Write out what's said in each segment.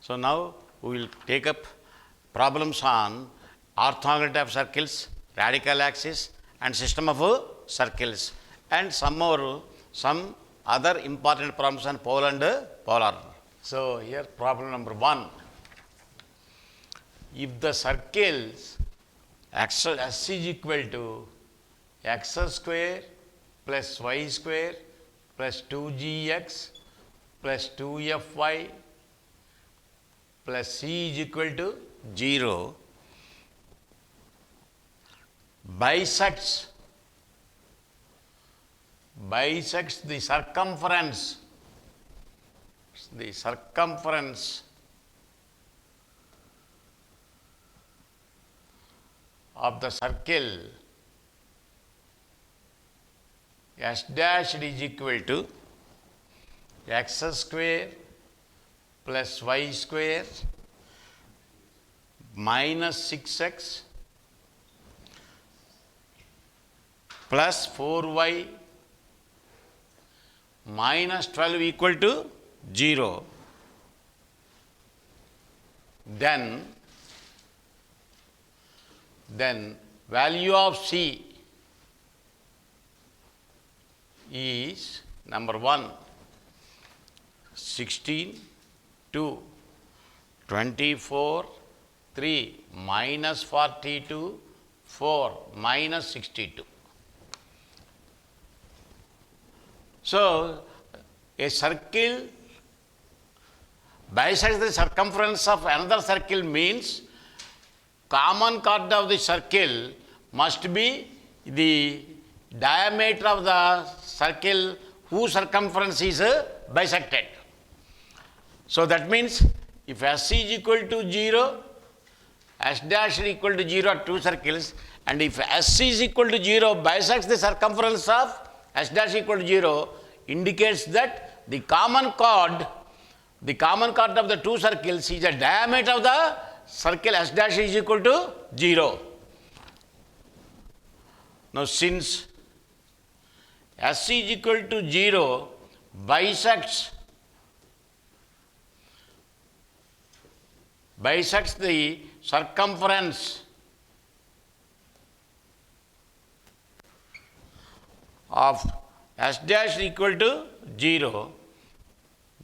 So now we will take up problems on orthogonality of circles, radical axis and system of circles, and some other important problems on pole and polar. So here problem number 1. If the circles S is equal to x square plus y square plus 2gx plus 2fy plus c is equal to 0 bisects the circumference of the circle S dash is equal to x square plus y square minus 6x plus 4y minus 12 equal to 0. Then value of C is number 1 16, 2, 24, 3 minus 42, 4 minus 62. So a circle bisects the circumference of another circle means common chord of the circle must be the diameter of the circle whose circumference is bisected. So that means if S is equal to 0, S dash is equal to 0 are two circles, and if S is equal to 0 bisects the circumference of S dash equal to 0, indicates that the common chord of the two circles is the diameter of the circle S dash is equal to 0. Now since S is equal to 0 bisects the circumference of S dash equal to 0,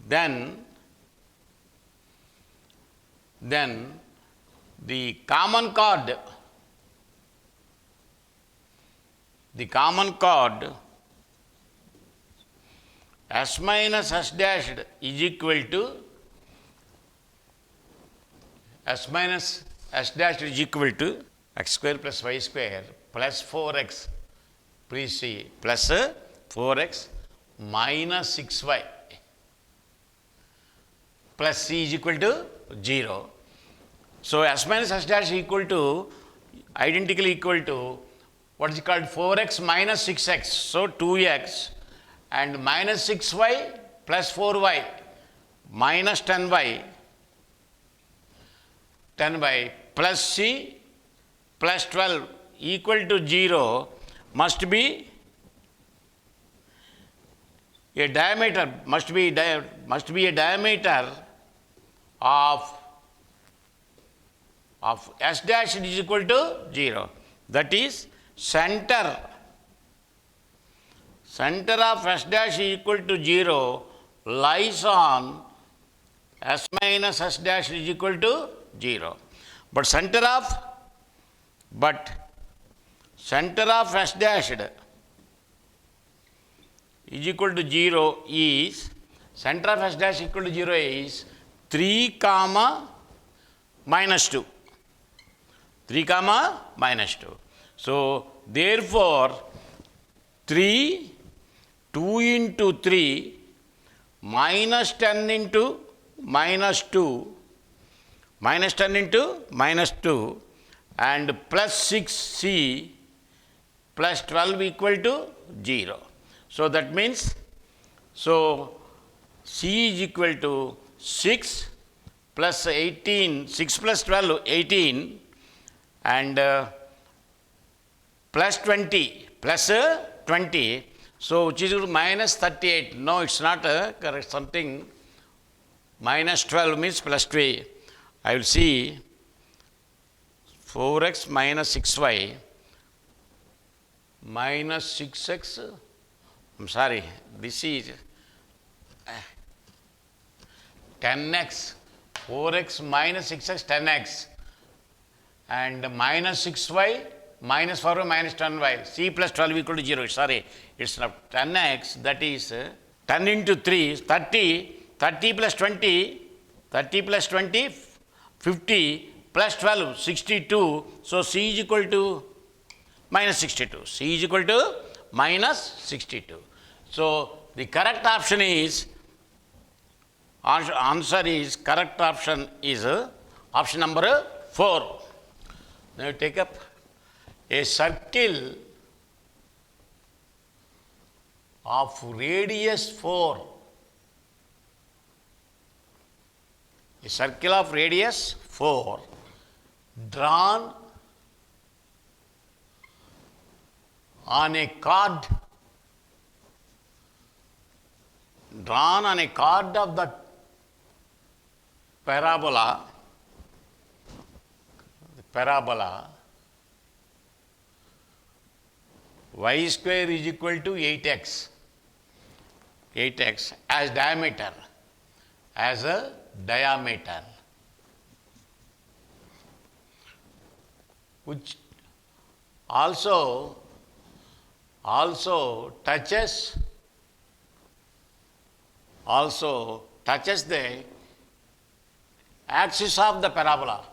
then the common chord S minus S dash is equal to S minus S dash is equal to x square plus y square plus 4x, please see, plus 4x minus 6y plus c is equal to 0. So S minus S dash is equal to, identically equal to what is called 4x minus 6x, so 2x, and minus 6y plus 4y minus 10y plus c plus 12 equal to 0 must be a diameter, must be a diameter of S dash is equal to 0. That is center of S dash is equal to 0 lies on S minus S dash is equal to 0. But center of S dash is equal to 0 is, center of S dash equal to 0 is 3 comma minus 2. 3 comma minus 2. So therefore 2 into 3 minus 10 into minus 2 and plus 6c plus 12 equal to 0. So that means, so c is equal to 6 plus 18, 6 plus 12, 18, and plus 20, so which is minus 38. No, it's not correct, something minus 12 means plus 3. I will see 4x minus 6y minus 6x. I'm sorry, this is 10x. 4x minus 6x, 10x. And minus 6y minus 4y minus 10y. C plus 12 equal to 0. Sorry, it's not 10x. That is 10 into 3, 30. 30 plus 20, 30 plus 20, 50 plus 12, 62. So C is equal to minus 62. C is equal to minus 62. So the correct option is, answer is, correct option is option number 4. Now you take up a circle of radius 4. A circle of radius 4 drawn on a chord of the parabola y square is equal to 8x as a diameter, which also touches the axis of the parabola,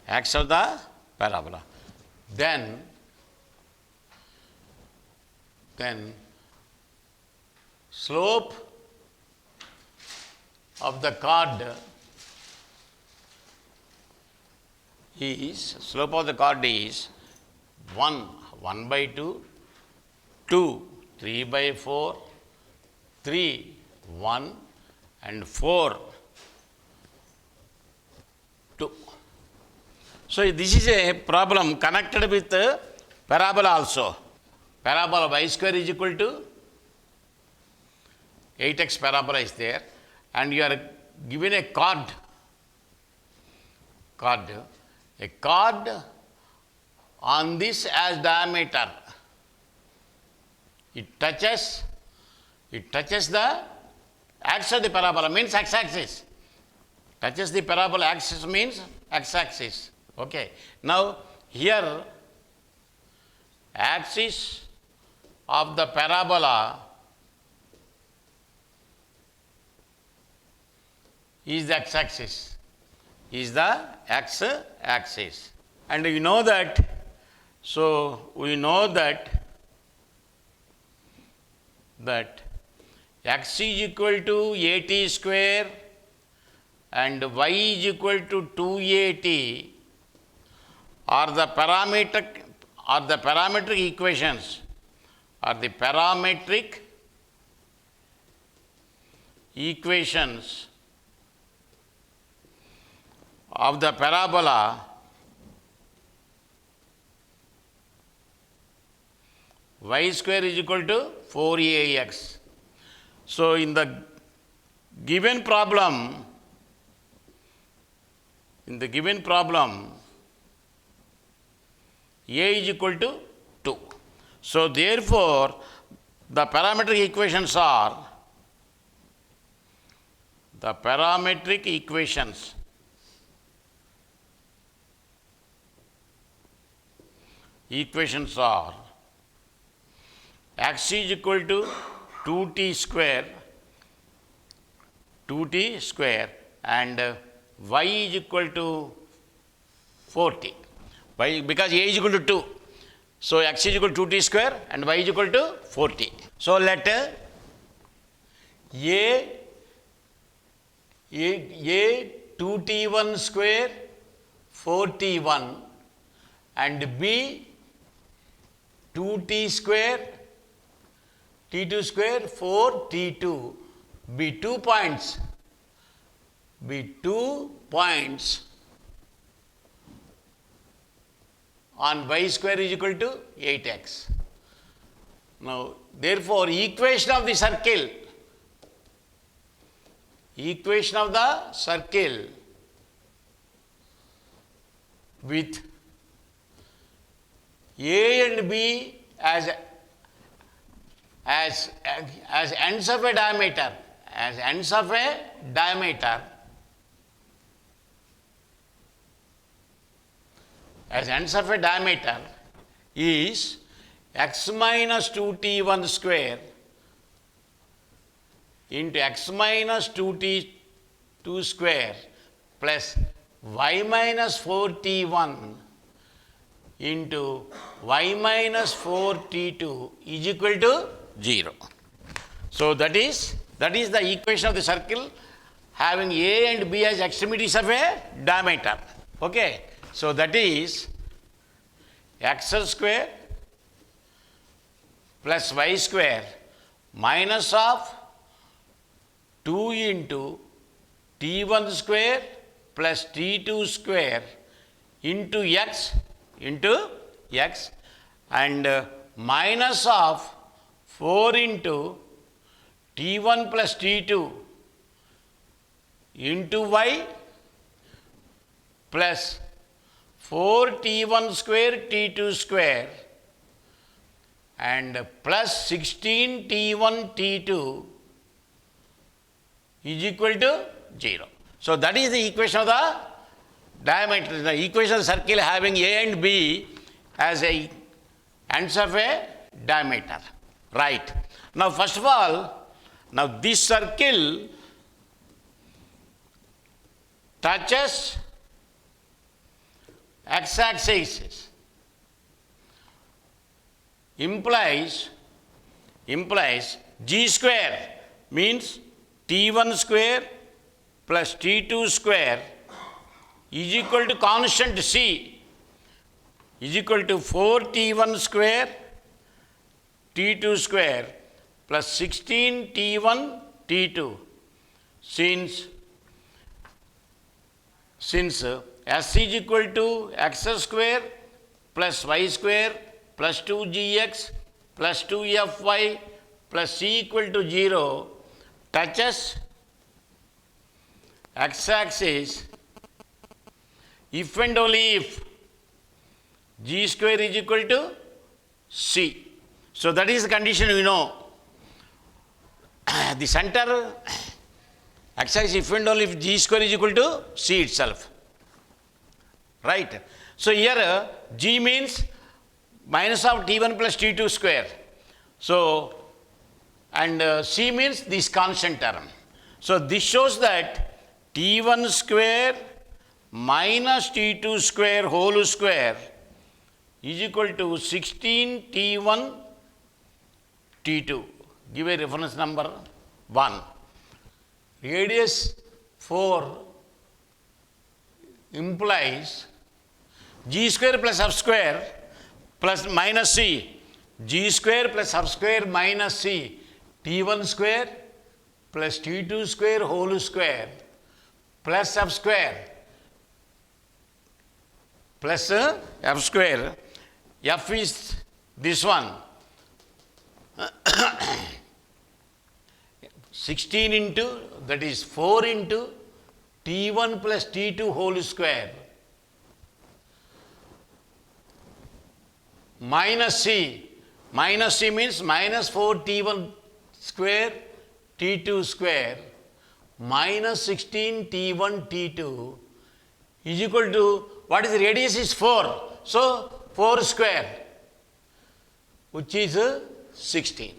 axis of the parabola. Then slope of the chord is 1 by 2, 2, 3 by 4, 3, 1 and 4, 2. So this is a problem connected with parabola also. Parabola y square is equal to 8x parabola is there, and you are given a chord on this as diameter. It touches the axis of the parabola, means x-axis. Touches the parabola axis means x-axis. Okay. Now here axis of the parabola is the x-axis. And we know that x is equal to at square and y is equal to 2at are the parametric equations, of the parabola y square is equal to 4ax. So in the given problem, a is equal to 2. So therefore the parametric equations are x is equal to 2t square and y is equal to 4t. Why? Because a is equal to 2. So x is equal to 2t square and y is equal to 4t. So let a 2t1 square 4t1 and b 2t square t2 square 4t2 be 2 points on y square is equal to 8x. Now, therefore, equation of the circle with A and B as ends of a diameter, is x minus 2t1 square into x minus 2t2 square plus y minus 4t1 into y minus 4t2 is equal to 0. So that is the equation of the circle having A and B as extremities of a diameter. Okay. So that is x square plus y square minus of 2 into t1 square plus t2 square into x and minus of 4 into t1 plus t2 into y plus 4 t1 square t2 square and plus 16 t1 t2 is equal to 0. So that is the equation of the diameter, the equation of the circle having A and B as ends of a diameter. Right. Now first of all, now this circle touches x-axis, implies g square means t1 square plus t2 square is equal to constant c is equal to 4 t1 square t2 square plus 16 t1 t2 since s is equal to x square plus y square plus 2gx plus 2fy plus c equal to 0 touches x-axis if and only if g square is equal to c. So that is the condition we know. The center x-axis if and only if g square is equal to c itself. Right. So here g means minus of t1 plus t2 square. So and c means this constant term. So this shows that t1 square minus t2 square whole square is equal to 16 t1 t2. Give a reference number 1. Radius 4 implies g square plus f square plus minus c, g square plus f square minus c, t1 square plus t2 square whole square plus f square plus f square. F is this one 16 into, that is 4 into t1 plus t2 whole square minus c. Minus c means minus 4 t1 square t2 square minus 16 t1 t2 is equal to, what is the radius is 4. So 4 square which is 16.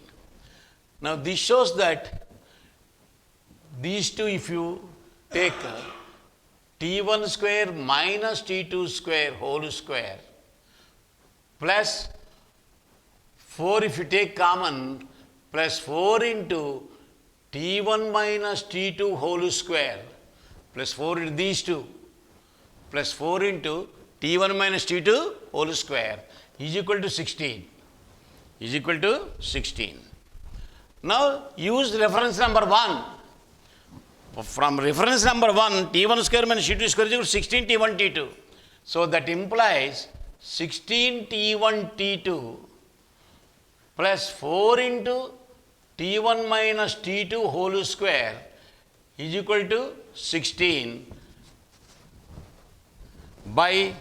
Now this shows that these two, if you take t1 square minus t2 square whole square plus 4 if you take common plus 4 into t1 minus t2 whole square plus 4 into these two plus 4 into t1 minus t2 whole square is equal to 16. Is equal to 16. Now use reference number 1. From reference number 1, t1 square minus t2 square is equal to 16 t1 t2. So that implies 16 T1 T2 plus 4 into T1 minus T2 whole square is equal to 16 by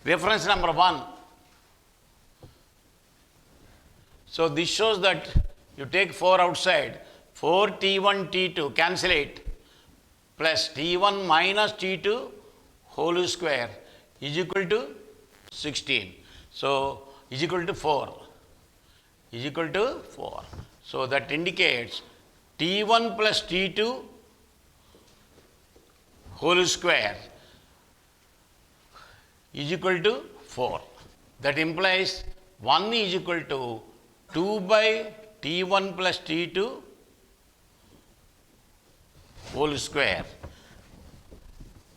reference number 1. So this shows that you take 4 outside, 4 T1 T2, cancel it, plus T1 minus T2 whole square is equal to 16. So is equal to 4. Is equal to 4. So that indicates T1 plus T2 whole square is equal to 4. That implies 1 is equal to 2 by T1 plus T2 whole square.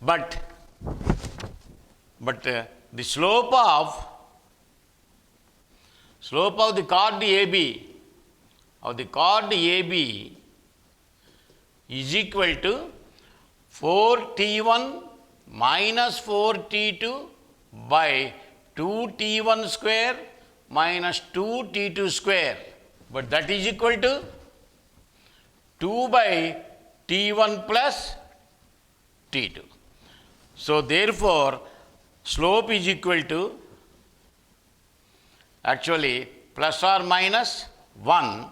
But the slope of the chord AB is equal to 4 T1 minus 4 T2 by 2 T1 square minus 2 T2 square, but that is equal to 2 by T1 plus T2. So therefore, slope is equal to actually plus or minus 1.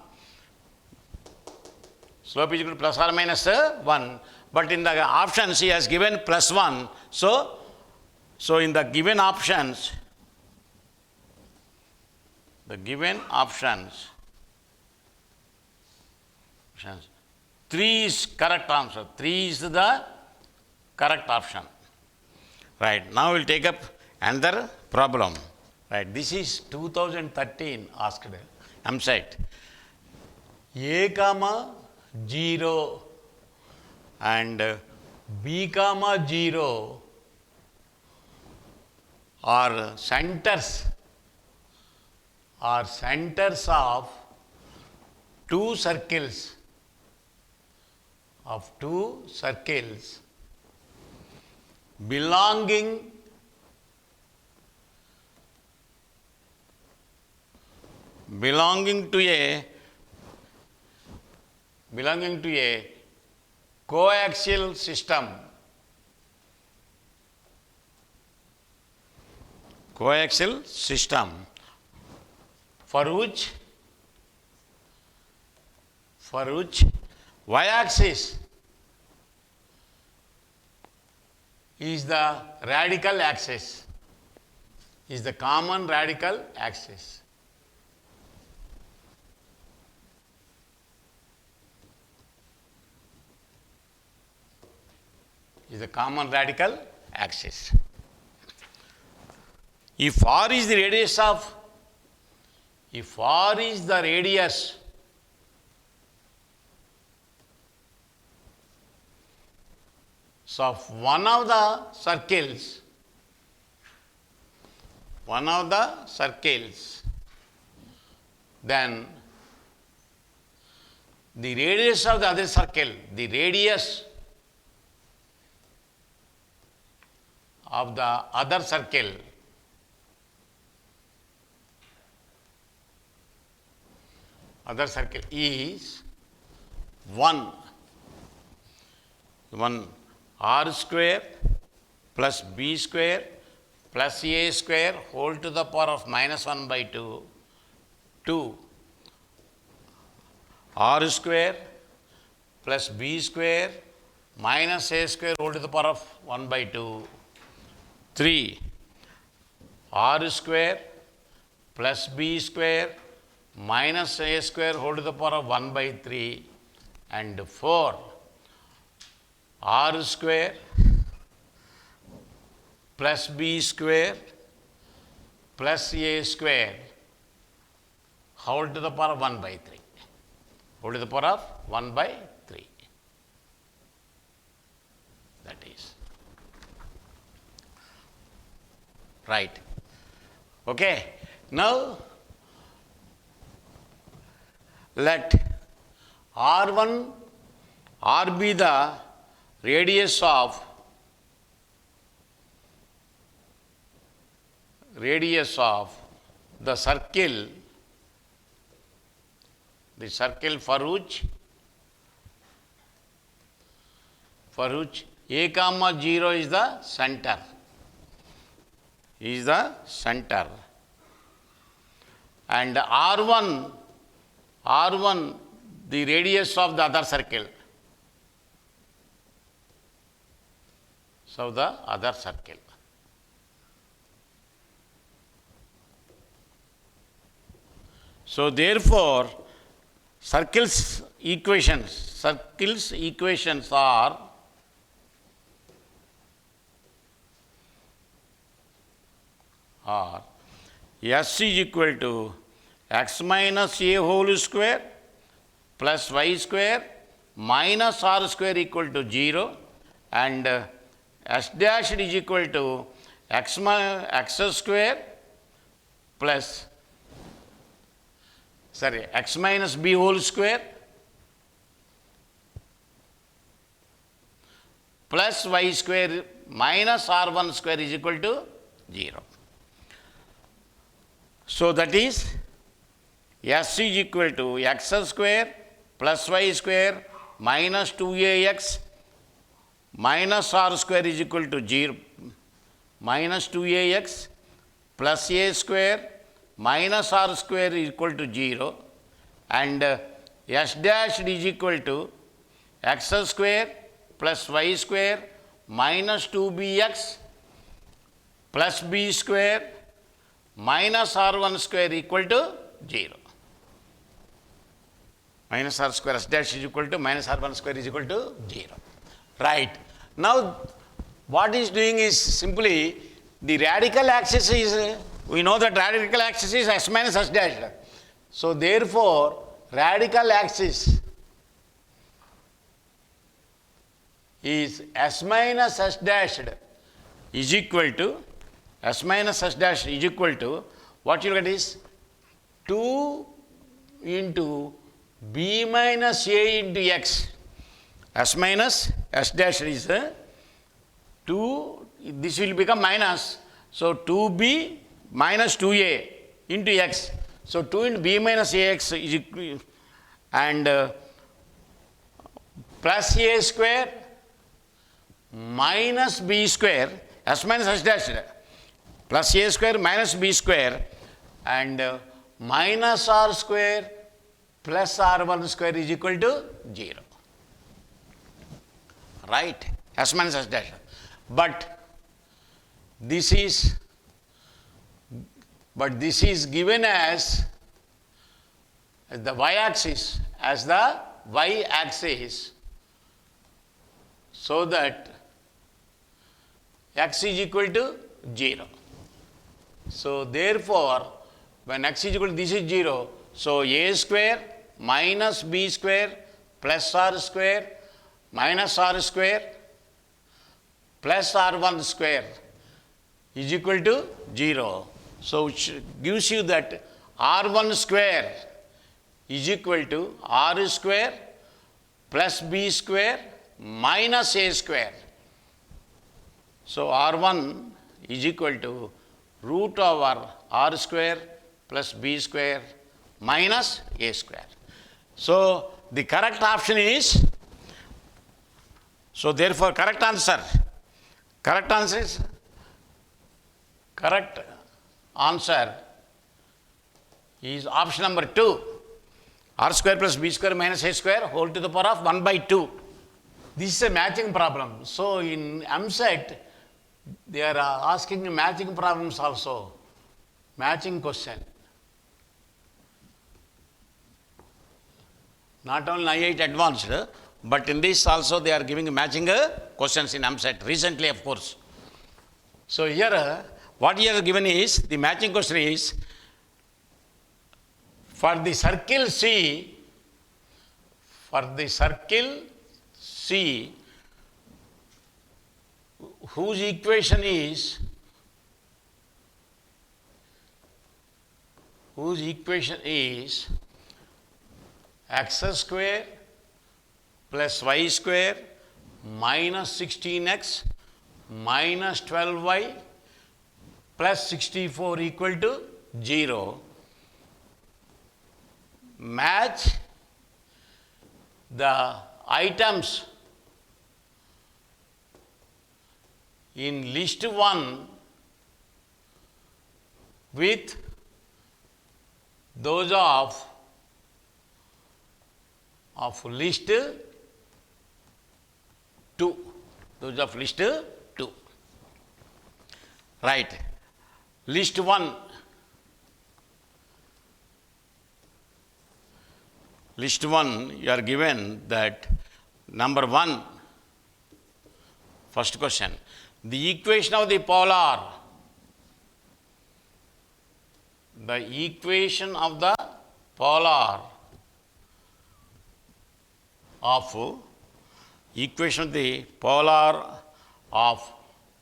Slope is equal to plus or minus 1, but in the options he has given plus 1. So in the given options, 3 is correct answer. 3 is the correct option. Right, now we will take up another problem. Right, this is 2013 asked EAPCET. A comma 0 and B comma 0 are centers of two circles belonging to a coaxial system. Coaxial system for which y-axis is the radical axis, is the common radical axis. Is the common radical axis. If r is the radius of one of the circles, then the radius of the other circle, the radius of the other circle is 1 r square plus b square plus a square whole to the power of minus 1 by 2, 2 r square plus b square minus a square whole to the power of 1 by 2, 3 r square plus b square minus a square whole to the power of 1 by 3, and 4 r square plus b square plus a square whole to the power of 1 by 3, whole to the power of 1 by 3. That is right. Okay. Now let R1 R be the radius of radius of the circle for which A comma 0 is the center. And R1 the radius of the other circle. So the other circle. So therefore, circles equations are S is equal to x minus a whole square plus y square minus r square equal to 0, and s dash is equal to x square plus x minus b whole square plus y square minus r1 square is equal to 0. So that is S is equal to x square plus y square minus 2ax minus r square is equal to 0, minus 2ax plus a square minus r square is equal to 0, and s dash is equal to x square plus y square minus 2bx plus b square minus r1 square equal to 0. Minus r square s dash is equal to minus r1 square is equal to 0. Right. Now, what is doing is simply the radical axis is, we know that radical axis is s minus s dash. So therefore, radical axis is s minus s dash is equal to what you get is 2 into b minus a into x. S minus s dash is 2, this will become minus. So 2b minus 2a into x. So 2 into b minus ax is equal, and plus a square minus b square, s minus s dash, plus a square minus b square, and minus r square plus r1 square is equal to 0. Right? S minus s dash. But this is given as the y-axis, so that x is equal to 0. So therefore, when x is equal to this is 0, so a square minus b square plus r square minus r square plus r1 square is equal to 0. So it gives you that r1 square is equal to r square plus b square minus a square. So r1 is equal to root over r square plus b square minus a square. So the correct option is, so therefore correct answer is option number 2, r square plus b square minus a square whole to the power of 1 by 2. This is a matching problem. So in EAPCET, they are asking matching problems also, matching question. Not only I8 advanced, but in this also they are giving matching questions in EAPCET, recently of course. So here, what here given is, the matching question is, for the circle C, whose equation is x square plus y square minus 16x minus 12y plus 64 equal to 0. Match the items in list 1 with those of list 2. Those of list 2. Right. List 1. List 1, you are given that number 1, first question. The equation of the polar. The equation of the polar of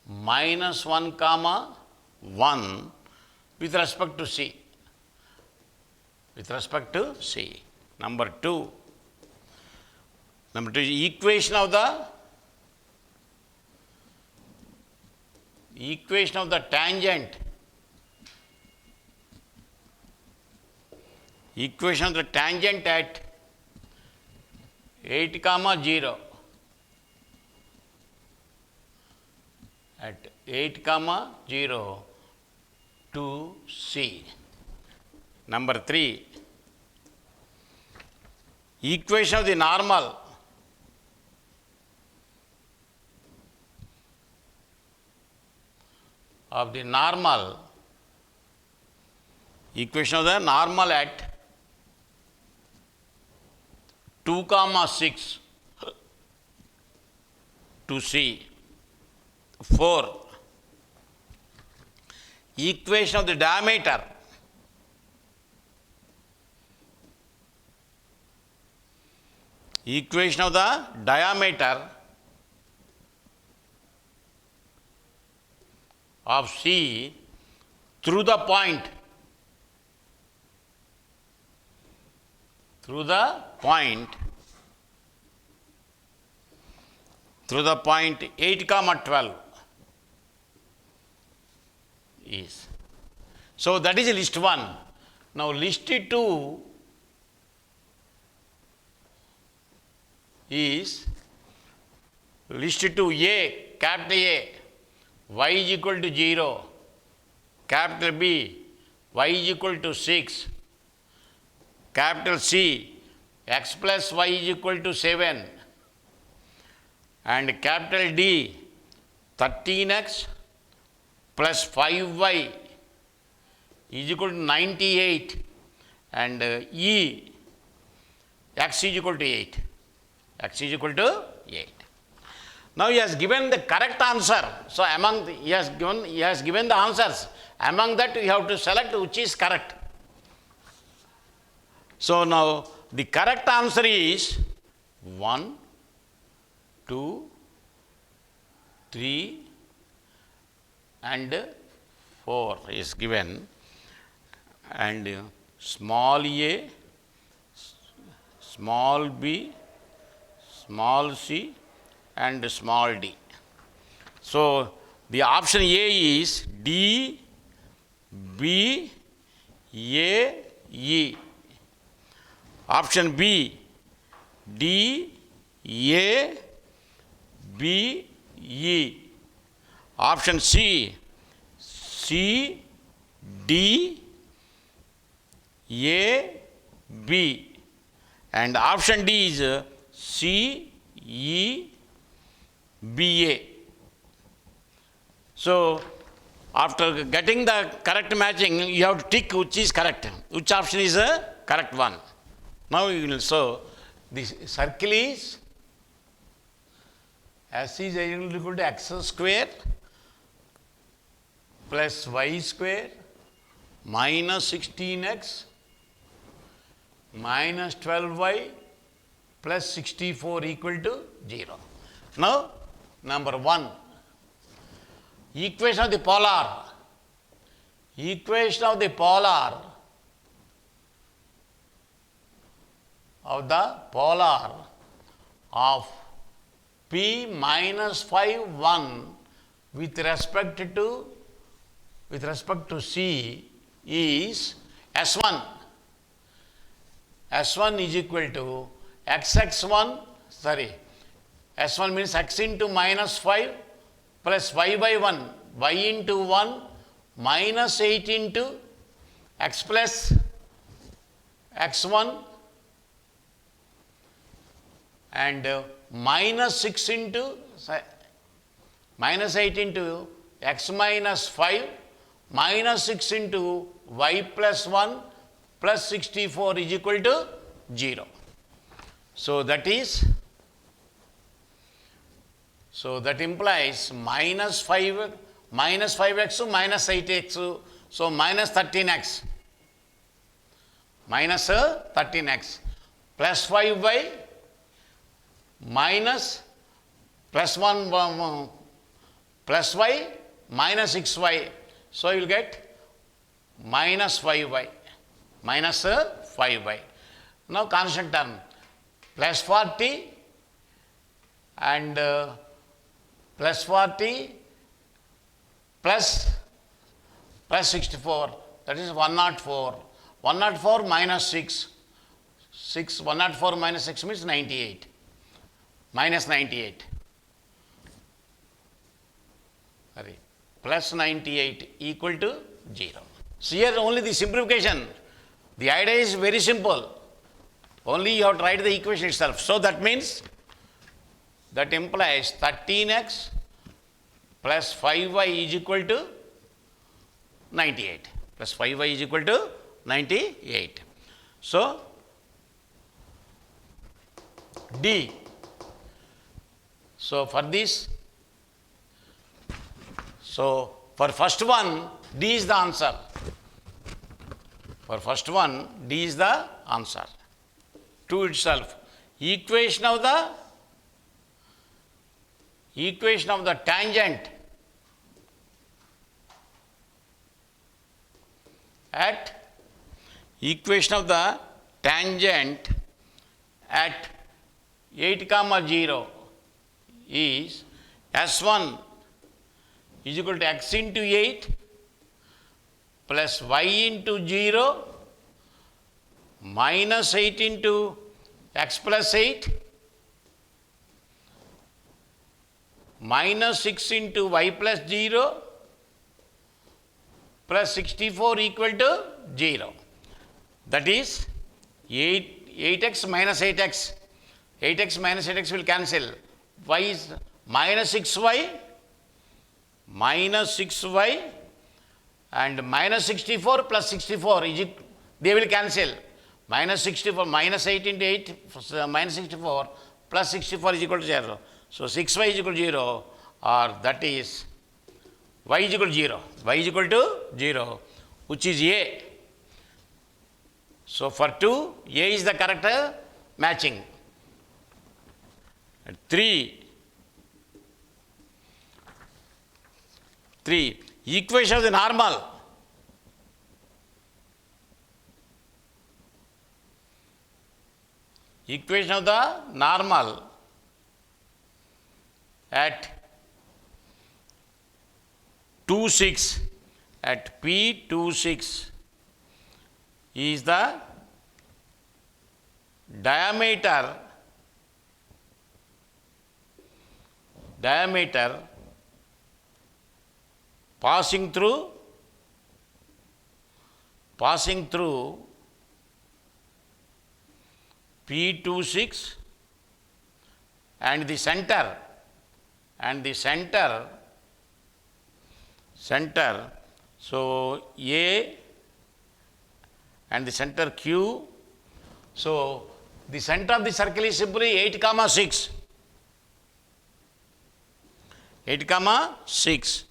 -1 comma 1 with respect to C. With respect to C. Number 2. Equation of the tangent. Equation of the tangent at 8 comma 0. At 8 comma 0 to C. Number 3. Equation of the normal. Equation of the normal at 2 comma 6 to C. 4. Equation of the diameter. Equation of the diameter of C through the point. Through the point 8 comma 12 is. So that is list 1. Now list 2 is list 2 A, capital A, y is equal to 0, capital B, y is equal to 6, capital C, x plus y is equal to 7, and capital D, 13x plus 5y is equal to 98, and E, x is equal to 8. X is equal to 8. Now he has given the correct answer. So he has given the answers. Among that you have to select which is correct. So now the correct answer is 1, 2, 3 and 4 is given, and small a, small b, small c and small d. So the option A is D, B, A, E. Option B, D, A, B, E. Option C, C, D, A, B. And option D is C, E, B, A. So after getting the correct matching, you have to tick which is correct, which option is the correct one. Now you will show this circle is S is equal to x square plus y square minus 16x minus 12y plus 64 equal to 0. Now, number 1, equation of the polar. Equation of the polar of P minus 5, 1 with respect to with respect to C is S1. S1 is equal to xx1, S1 means x into minus 5 plus y by 1, y into 1 minus 8 into x plus x1 and minus 6 into minus 8 into x minus 5 minus 6 into y plus 1 plus 64 is equal to 0. So that implies minus 5x to minus 8x, so minus 13x, minus 13x plus 5y minus plus 1 plus y minus 6y. So you will get minus 5y, minus 5y. Now constant term plus 40 and plus 40 plus 64, that is 104. 104 minus 6, 104 minus 6 means 98, minus 98. Plus 98 equal to 0. So here only the simplification. The idea is very simple. Only you have to write the equation itself. So that means, that implies 13x plus 5y is equal to 98. Plus 5y is equal to 98. So D. So for this, so for first one, D is the answer. For first one, D is the answer. To itself, equation of the tangent at at 8, 0 is S1 is equal to x into 8 plus y into 0 minus 8 into x plus 8 minus 6 into y plus 0 plus 64 equal to 0. That is 8x minus 8x. 8x minus 8x will cancel. Y is minus 6y and minus 64 plus 64 they will cancel. Minus 64 minus 8 into 8 minus 64 plus 64 is equal to 0. So 6y is equal to 0, or that is y is equal to 0. Y is equal to 0, which is A. So for 2, A is the correct matching. 3. Equation of the normal. Equation of the normal at 2, 6, at P 2, 6 is the diameter passing through P26 and the center so A and the center Q. So the center of the circle is simply 8, 6. 8, 6.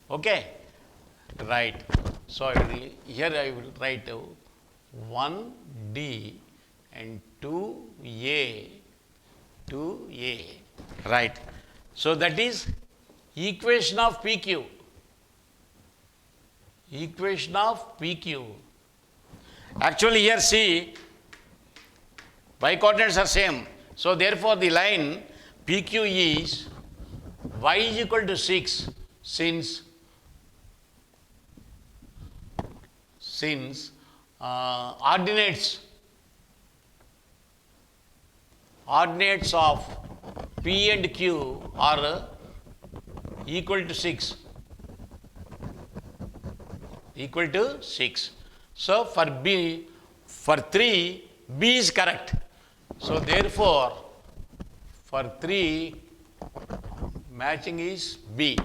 Okay, right. So here I will write 1D and 2A, right. So that is equation of PQ. Actually here see, y coordinates are same. So therefore the line PQ is y is equal to 6 since ordinates of P and Q are equal to 6. Equal to 6. So for 3, B is correct. So therefore, for 3, matching is B.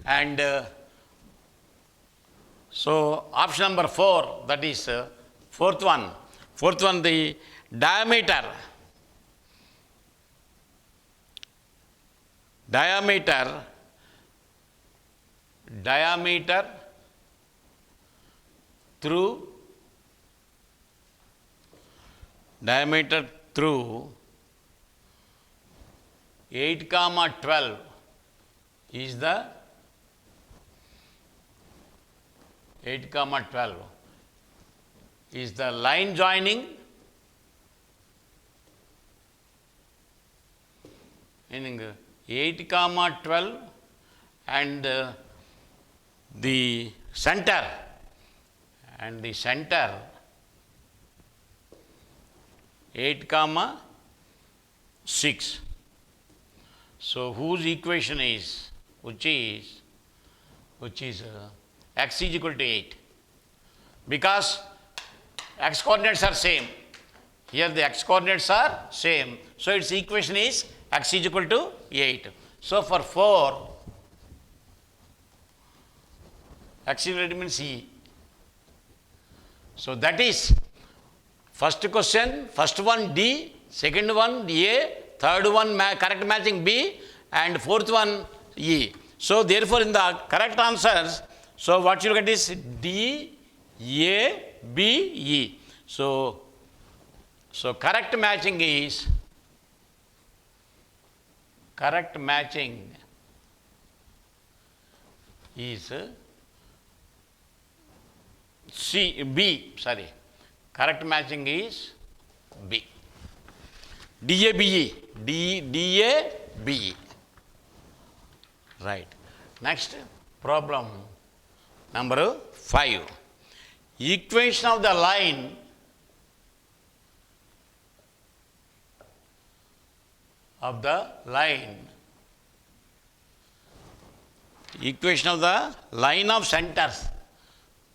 And so option number 4, that is fourth one, the diameter through 8, 12 is the 8, 12 is the line joining, meaning 8, 12 and the center 8, 6. So whose equation is, which is x is equal to 8, because x coordinates are same. Here the x coordinates are same. So its equation is x is equal to 8. So for 4, x is equal to means E. So that is first question, first one D, second one A, third one correct matching B, and fourth one E. So therefore in the correct answers, so what you get is D, A, B, E. So correct matching is B. Correct matching is B. DABE. DABE. Right. Next problem number 5. Equation of the line equation of the line of centers.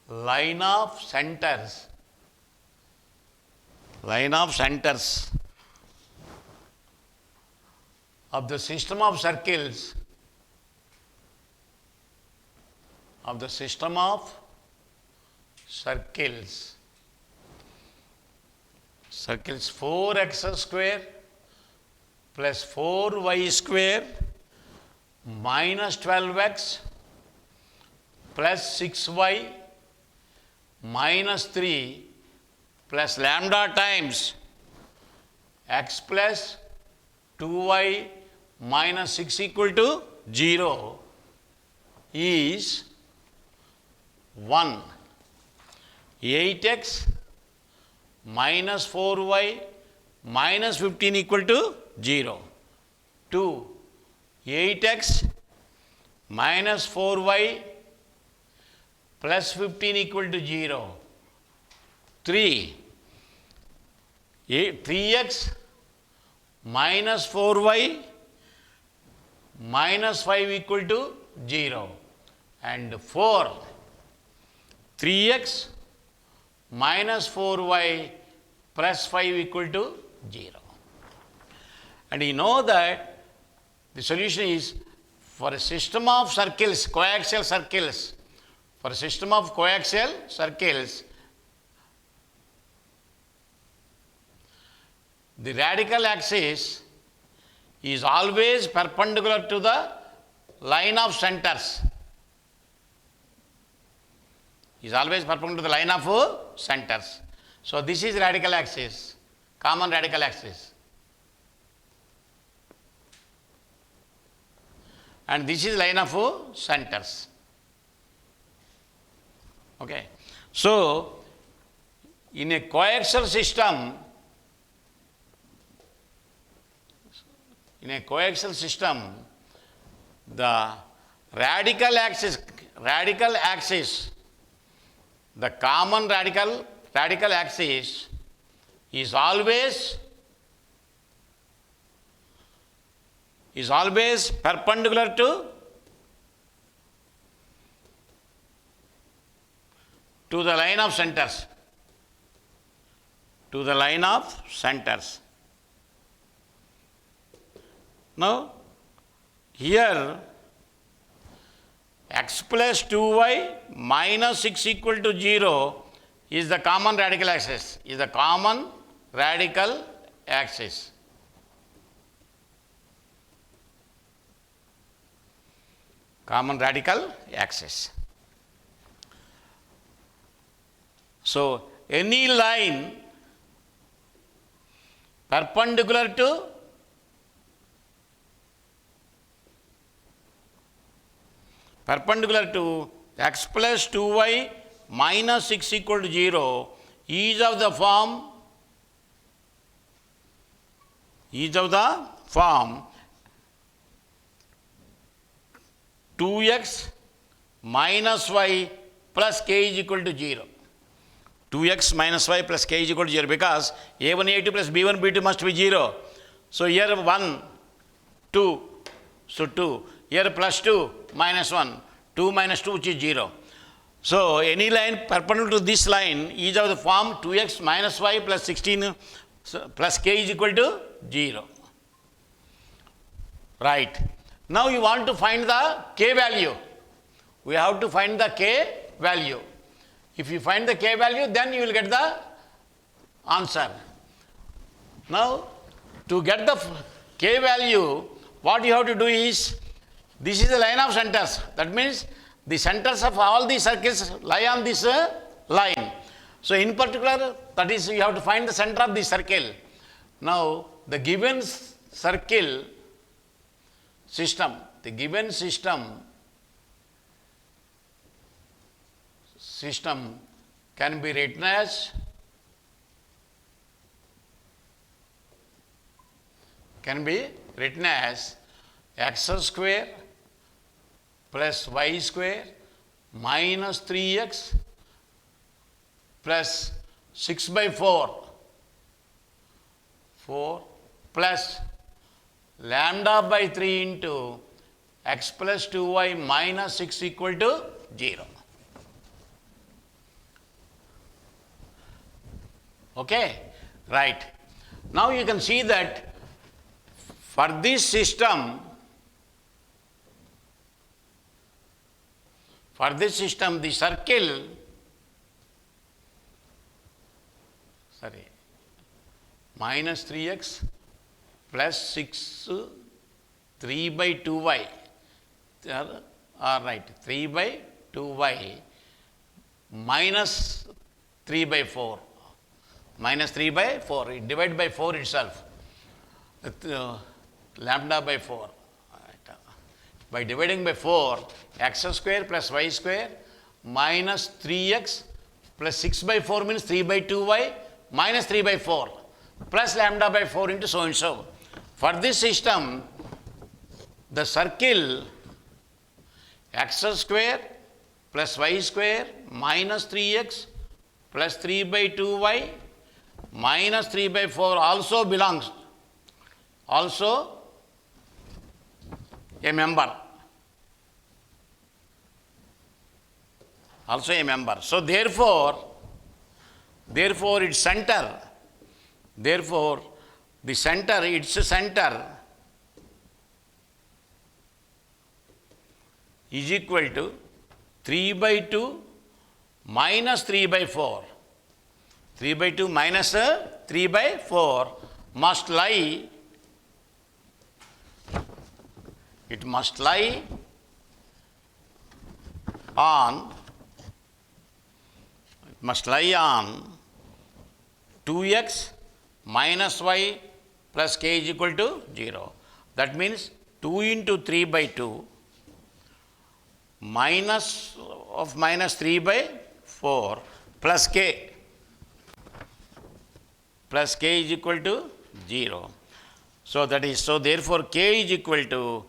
Line of centers of the system of circles circles 4x square plus 4y square minus 12x plus 6y minus 3 plus lambda times x plus 2y minus 6 equal to 0 is 1. 8x minus 4y minus 15 equal to 0. 2. 8x minus 4y plus 15 equal to 0. 3. 3x minus 4y minus 5 equal to 0. And 4. 3x minus 4y plus 5 equal to 0. And you know that the solution is for a system of circles, coaxial circles, the radical axis is always perpendicular to the line of centers. So this is radical axis, common radical axis. And this is line of centers. Okay. So in a coaxial system, in a coaxial system, the radical axis, the common radical axis is always perpendicular to the line of centers. To the line of centers. Now, here x plus 2y minus 6 equal to 0 is the common radical axis. Common radical axis. So, any line perpendicular to x plus 2y minus 6 equal to 0 is of the form 2x minus y plus k is equal to 0. 2x minus y plus k is equal to 0 because a1, a2 plus b1, b2 must be 0. So here 1, 2, so 2. Here plus 2, minus 1, 2 minus 2 which is 0. So any line perpendicular to this line is of the form 2x minus y plus 16 plus k is equal to 0. Right. Now you want to find the k value. We have to find the k value. If you find the k value, then you will get the answer. Now, to get the k value, what you have to do is, this is the line of centers. That means the centers of all the circles lie on this line. So, in particular, that is, you have to find the center of the circle. Now, the given circle system, can be written as x square plus y square minus 3x plus 6 by 4 plus lambda by 3 into x plus 2y minus 6 equal to 0. Okay, right. Now you can see that for this system, the circle, minus 3x plus 6, 3 by 2y, right, 3 by 2y minus 3 by 4. Minus 3 by 4, it divide by 4 itself, lambda by 4. By dividing by 4, x square plus y square minus 3x plus 6 by 4 means 3 by 2y minus 3 by 4 plus lambda by 4 into so and so. For this system, the circle x square plus y square minus 3x plus 3 by 2y minus 3 by 4 also belongs, also a member. So therefore its center, its center is equal to 3 by 2 minus 3 by 4. 3 by 2 minus 3 by 4 must lie, on 2x minus y plus k is equal to 0. That means 2 into 3 by 2 minus 3 by 4 plus k is equal to 0. So that is, so therefore k is equal to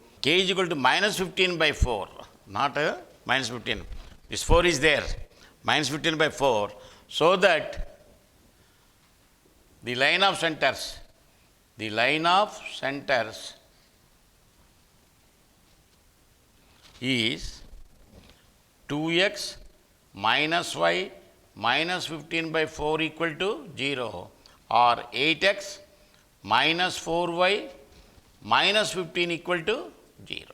minus 15 by 4, not minus 15. This 4 is there, minus 15 by 4, so that the line of centers is 2x minus y minus 15 by 4 equal to 0, or 8x minus 4y minus 15 equal to 0.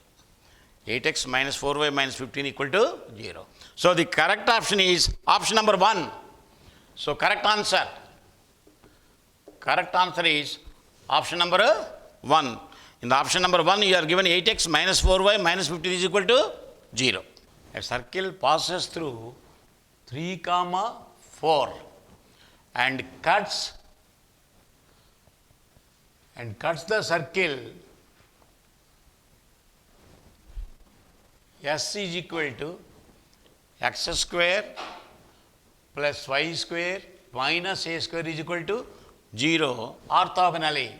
8x minus 4y minus 15 equal to 0. So the correct option is option number 1. So correct answer is option number 1. In the option number 1, you are given 8x minus 4y minus 15 is equal to 0. A circle passes through 3, 4 and cuts the circle S is equal to x square plus y square minus a square is equal to 0 orthogonally.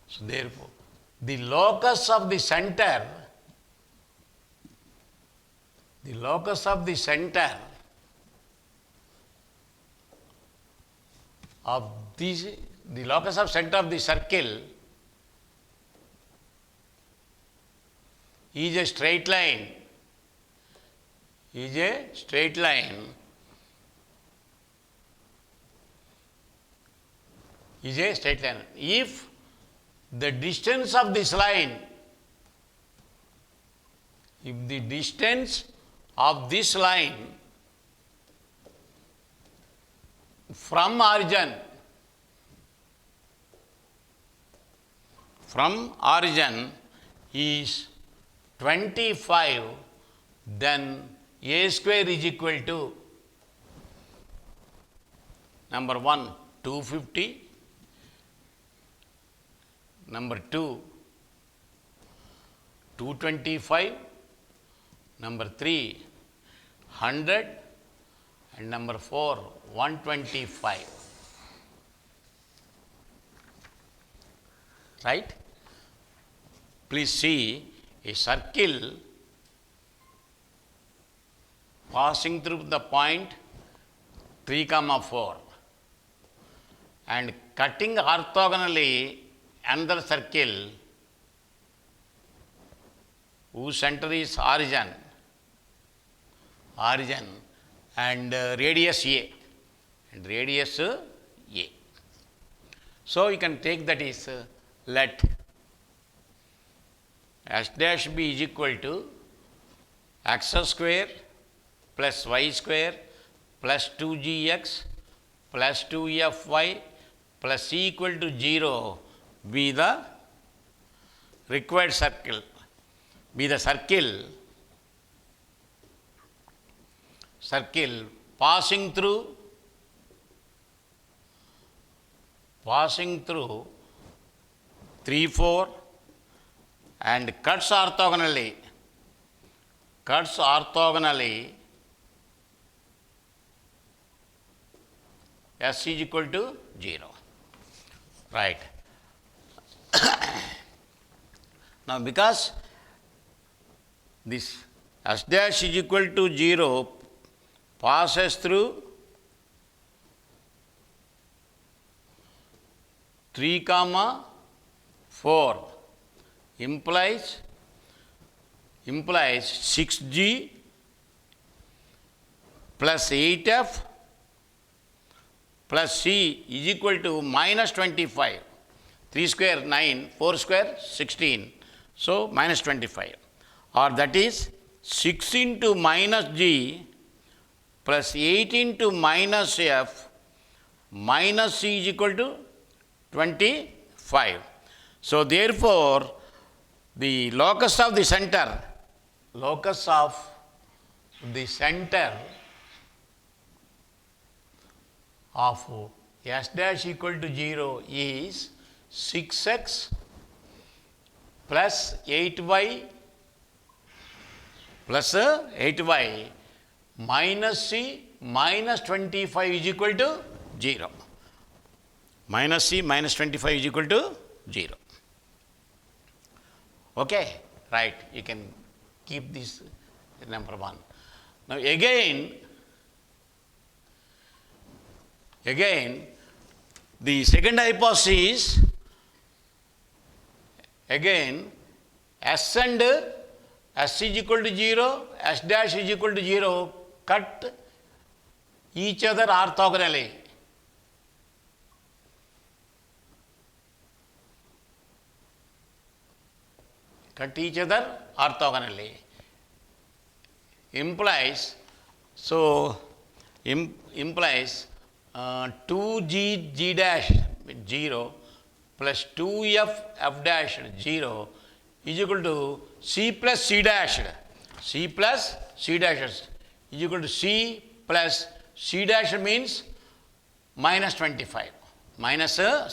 So therefore, the locus of the center of the locus of center of the circle is a straight line. If the distance of this line, from origin is 25, then a square is equal to number 1 250, number 2 225, number 3 100, and number 4 125. Right? Please see a circle passing through the point 3, 4 and cutting orthogonally another circle whose center is origin and radius A. So you can take that is let S dash B is equal to x square plus y square plus 2gx plus 2fy plus c equal to 0 be the required circle, passing through 3, 4 and cuts orthogonally S is equal to 0. Right. Now because this S dash is equal to 0 passes through 3, 4 implies 6g plus 8f plus c is equal to minus 25. 3 square 9, 4 square 16. So minus 25. Or that is 6 into minus g plus 8 into minus f minus c is equal to 25. So therefore, the locus of the center of S dash equal to 0 is 6x plus 8y minus c minus 25 is equal to 0. Minus c minus 25 is equal to 0. Okay, right. You can keep this number 1. Now again, the second hypothesis, again, s and s is equal to 0, s dash is equal to 0, cut each other orthogonally. Cut each other orthogonally. Implies, so implies 2g dash 0 plus 2f dash 0 is equal to c plus c dash. C plus c dash is equal to c plus c dash means minus 25. Minus a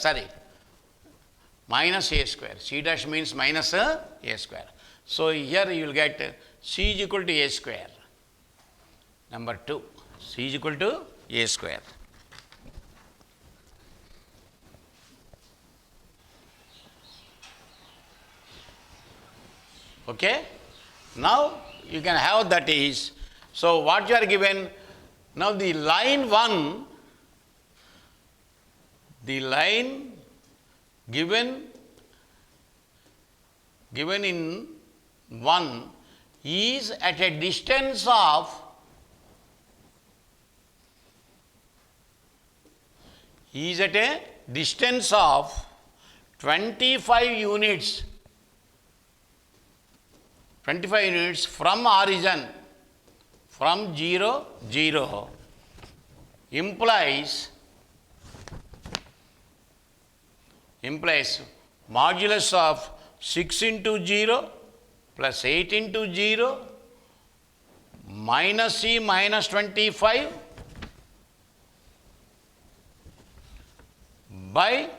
square. C dash means minus a square. So here you will get c is equal to a square. Number 2, c is equal to a square. Okay? Now you can have that is, so what you are given, now the line 1, the line given in 1 is at a distance of 25 units. 25 units from origin, from 0, 0, implies modulus of 6 into 0 plus 8 into 0 minus c minus 25 by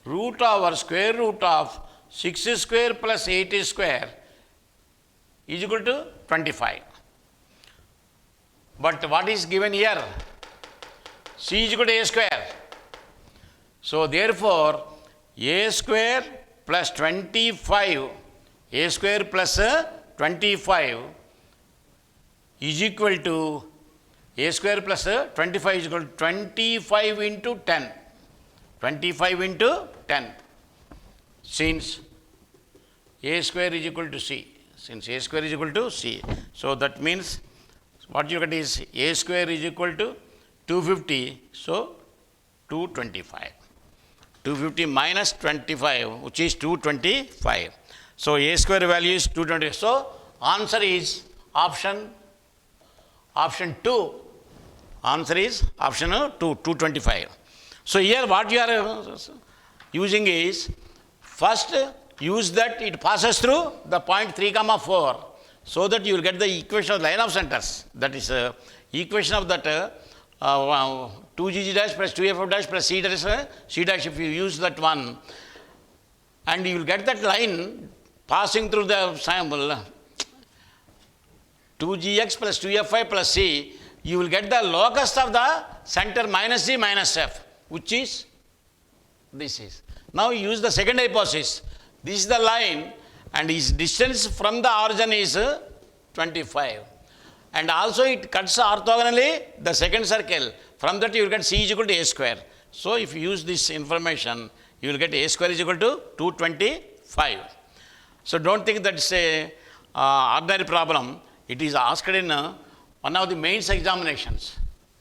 root over square root of 6 square plus 8 square is equal to 25. But what is given here? C is equal to a square. So therefore, a square plus 25, a square plus 25 is equal to, a square plus 25 is equal to 25 into 10. 25 into 10. Since a square is equal to c. Since a square is equal to c. So that means what you get is a square is equal to 250. So 225. 250 minus 25, which is 225. So a square value is 220. So answer is option 2. Answer is option 2, 225. So here what you are using is, first use that it passes through the point 3, 4, so that you will get the equation of line of centers. That is equation of that 2gg dash plus 2f dash plus c dash, if you use that one, and you will get that line passing through the sample 2gx plus 2fi plus c, you will get the locus of the center minus c minus f, which is this is. Now use the second hypothesis. This is the line and its distance from the origin is 25. And also it cuts orthogonally the second circle. From that you will get c is equal to a square. So if you use this information, you will get a square is equal to 225. So don't think that it's a ordinary problem. It is asked in one of the mains examinations.